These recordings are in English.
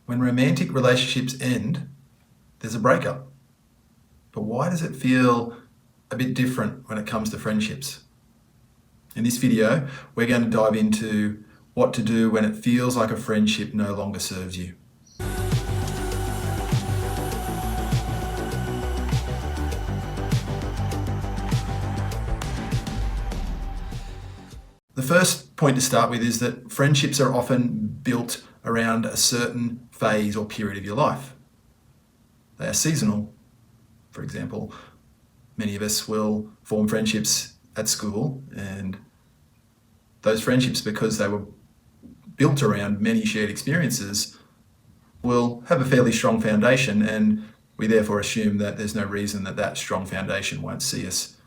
When romantic relationships end, there's a breakup. But why does it feel a bit different when it comes to friendships? In this video, we're going to dive into what to do when it feels like a friendship no longer serves you. The first point to start with is that friendships are often built around a certain phase or period of your life. They are seasonal. For example, many of us will form friendships at school, and those friendships, because they were built around many shared experiences, will have a fairly strong foundation, and we therefore assume that there's no reason that that strong foundation won't see us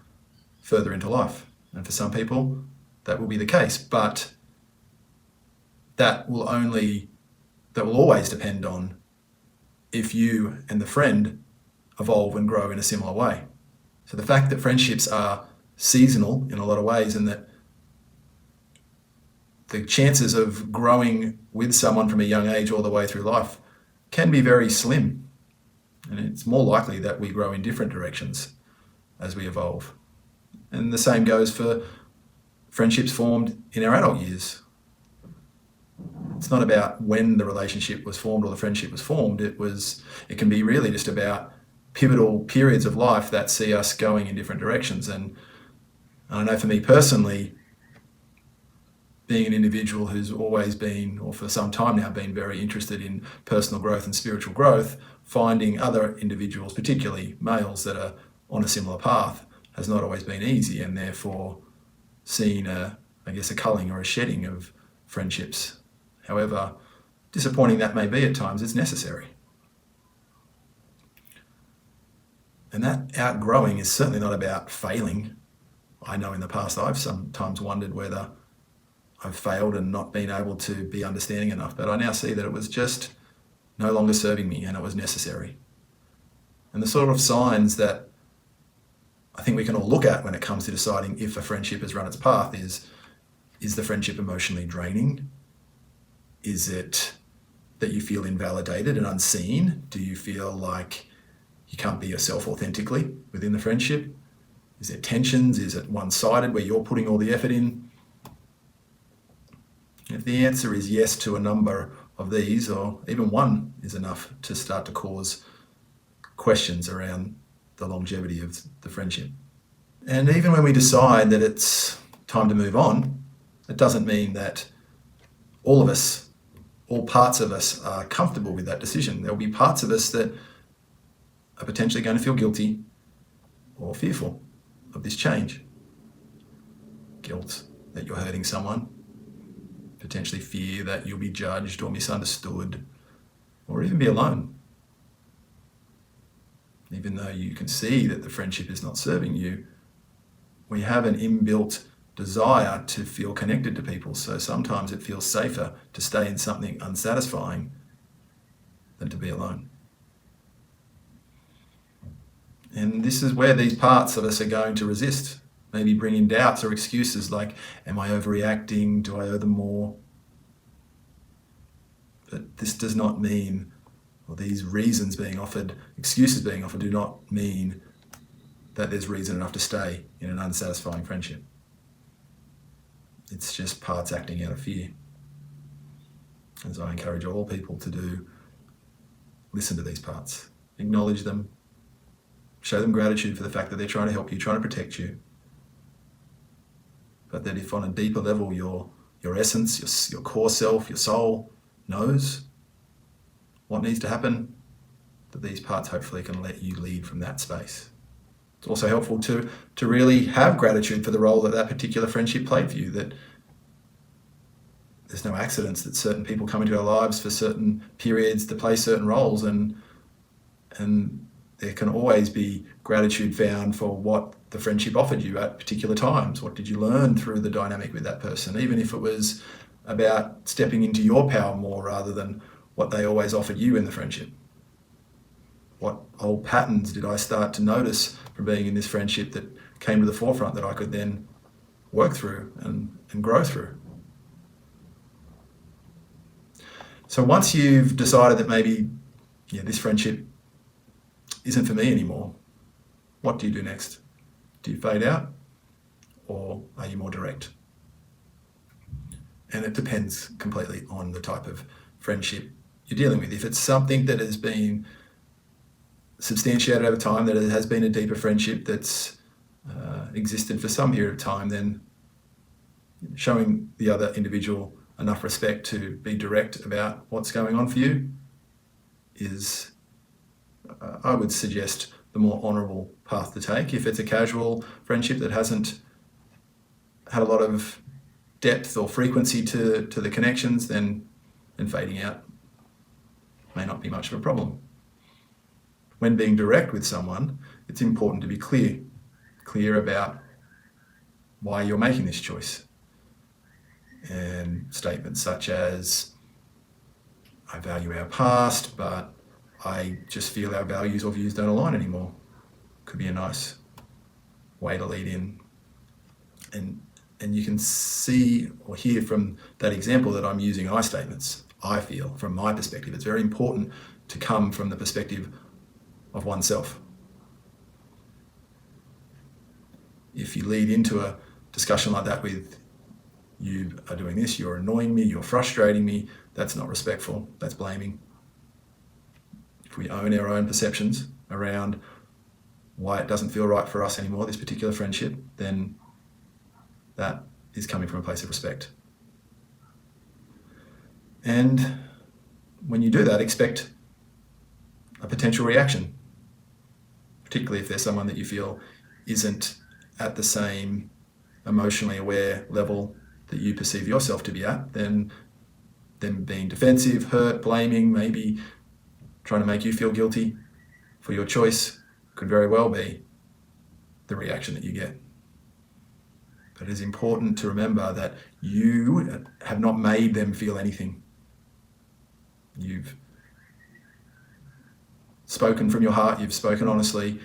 further into life. And for some people, that will be the case, but that will always depend on if you and the friend evolve and grow in a similar way. So the fact that friendships are seasonal in a lot of ways, and that the chances of growing with someone from a young age all the way through life can be very slim. And it's more likely that we grow in different directions as we evolve. And the same goes for friendships formed in our adult years. It's not about when the relationship was formed or the friendship was formed. It can be really just about pivotal periods of life that see us going in different directions. And I know for me personally, being an individual who's always been, or for some time now, been very interested in personal growth and spiritual growth, finding other individuals, particularly males, that are on a similar path has not always been easy, and therefore seeing a culling or a shedding of friendships. However disappointing that may be at times, it's necessary. And that outgrowing is certainly not about failing. I know in the past I've sometimes wondered whether I've failed and not been able to be understanding enough, but I now see that it was just no longer serving me and it was necessary. And the sort of signs that I think we can all look at when it comes to deciding if a friendship has run its path is the friendship emotionally draining? Is it that you feel invalidated and unseen? Do you feel like you can't be yourself authentically within the friendship? Is there tensions? Is it one-sided where you're putting all the effort in? If the answer is yes to a number of these, or even one is enough to start to cause questions around the longevity of the friendship. And even when we decide that it's time to move on, it doesn't mean that all parts of us are comfortable with that decision. There'll be parts of us that are potentially going to feel guilty or fearful of this change. Guilt that you're hurting someone, potentially fear that you'll be judged or misunderstood, or even be alone. Even though you can see that the friendship is not serving you, we have an inbuilt desire to feel connected to people. So sometimes it feels safer to stay in something unsatisfying than to be alone. And this is where these parts of us are going to resist, maybe bring in doubts or excuses like, am I overreacting? Do I owe them more? But this does not mean, or these reasons being offered, excuses being offered, do not mean that there's reason enough to stay in an unsatisfying friendship. It's just parts acting out of fear. As I encourage all people to do, listen to these parts, acknowledge them, show them gratitude for the fact that they're trying to help you, trying to protect you. But that if on a deeper level your essence, your core self, your soul knows what needs to happen, that these parts hopefully can let you lead from that space. It's also helpful to really have gratitude for the role that particular friendship played for you, that there's no accidents, that certain people come into our lives for certain periods to play certain roles, and there can always be gratitude found for what the friendship offered you at particular times. What did you learn through the dynamic with that person, even if it was about stepping into your power more rather than what they always offered you in the friendship. What old patterns did I start to notice from being in this friendship that came to the forefront that I could then work through and grow through? So once you've decided that maybe this friendship isn't for me anymore, what do you do next? Do you fade out, or are you more direct? And it depends completely on the type of friendship you're dealing with. If it's something that has been substantiated over time, that it has been a deeper friendship that's existed for some period of time, then showing the other individual enough respect to be direct about what's going on for you is, I would suggest, the more honourable path to take. If it's a casual friendship that hasn't had a lot of depth or frequency to the connections, then fading out may not be much of a problem. When being direct with someone, it's important to be clear about why you're making this choice. And statements such as, I value our past, but I just feel our values or views don't align anymore, could be a nice way to lead in. And you can see or hear from that example that I'm using I statements. I feel, from my perspective, it's very important to come from the perspective of oneself. If you lead into a discussion like that with, you are doing this, you're annoying me, you're frustrating me, that's not respectful, that's blaming. If we own our own perceptions around why it doesn't feel right for us anymore, this particular friendship, then that is coming from a place of respect. And when you do that, expect a potential reaction, particularly if there's someone that you feel isn't at the same emotionally aware level that you perceive yourself to be at. Then them being defensive, hurt, blaming, maybe trying to make you feel guilty for your choice could very well be the reaction that you get. But it is important to remember that you have not made them feel anything. You've spoken from your heart, you've spoken honestly,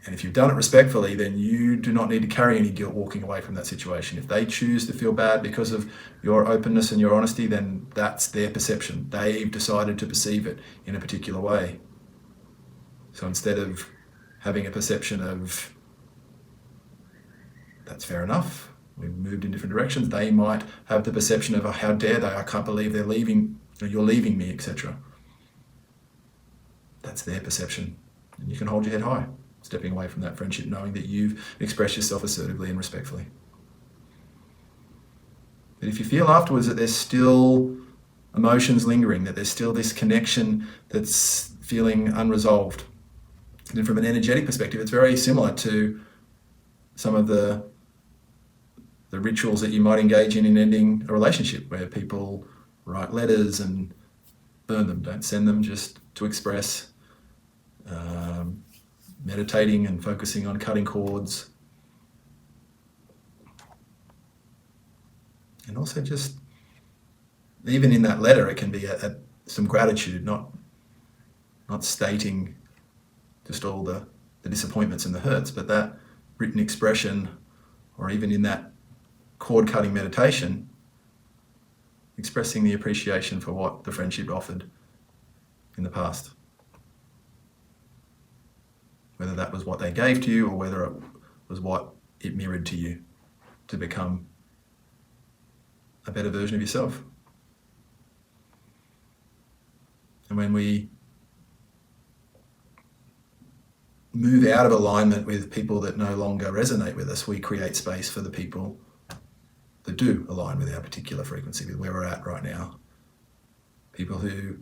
and if you've done it respectfully, then you do not need to carry any guilt walking away from that situation. If they choose to feel bad because of your openness and your honesty, then that's their perception. They've decided to perceive it in a particular way. So instead of having a perception of, that's fair enough, we've moved in different directions, they might have the perception of, oh, how dare they, I can't believe they're leaving, you're leaving me, etc. That's their perception. And you can hold your head high, stepping away from that friendship, knowing that you've expressed yourself assertively and respectfully. But if you feel afterwards that there's still emotions lingering, that there's still this connection that's feeling unresolved, then from an energetic perspective, it's very similar to some of the rituals that you might engage in ending a relationship, where people write letters and burn them. Don't send them, just to express. Meditating and focusing on cutting cords. And also just, even in that letter, it can be some gratitude, not stating just all the disappointments and the hurts, but that written expression, or even in that cord cutting meditation, expressing the appreciation for what the friendship offered in the past. Whether that was what they gave to you, or whether it was what it mirrored to you to become a better version of yourself. And when we move out of alignment with people that no longer resonate with us, we create space for the people that do align with our particular frequency, with where we're at right now. People who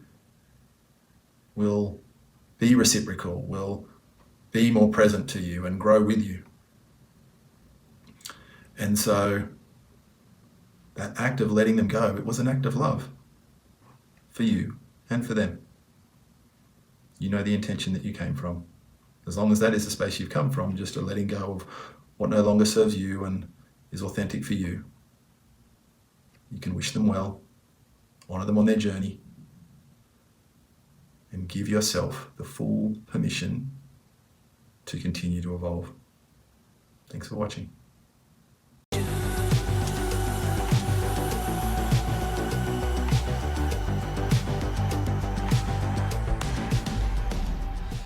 will be reciprocal, will be more present to you and grow with you. And so that act of letting them go, it was an act of love for you and for them. You know the intention that you came from. As long as that is the space you've come from, just a letting go of what no longer serves you and is authentic for you, you can wish them well, honour them on their journey, and give yourself the full permission to continue to evolve. Thanks for watching.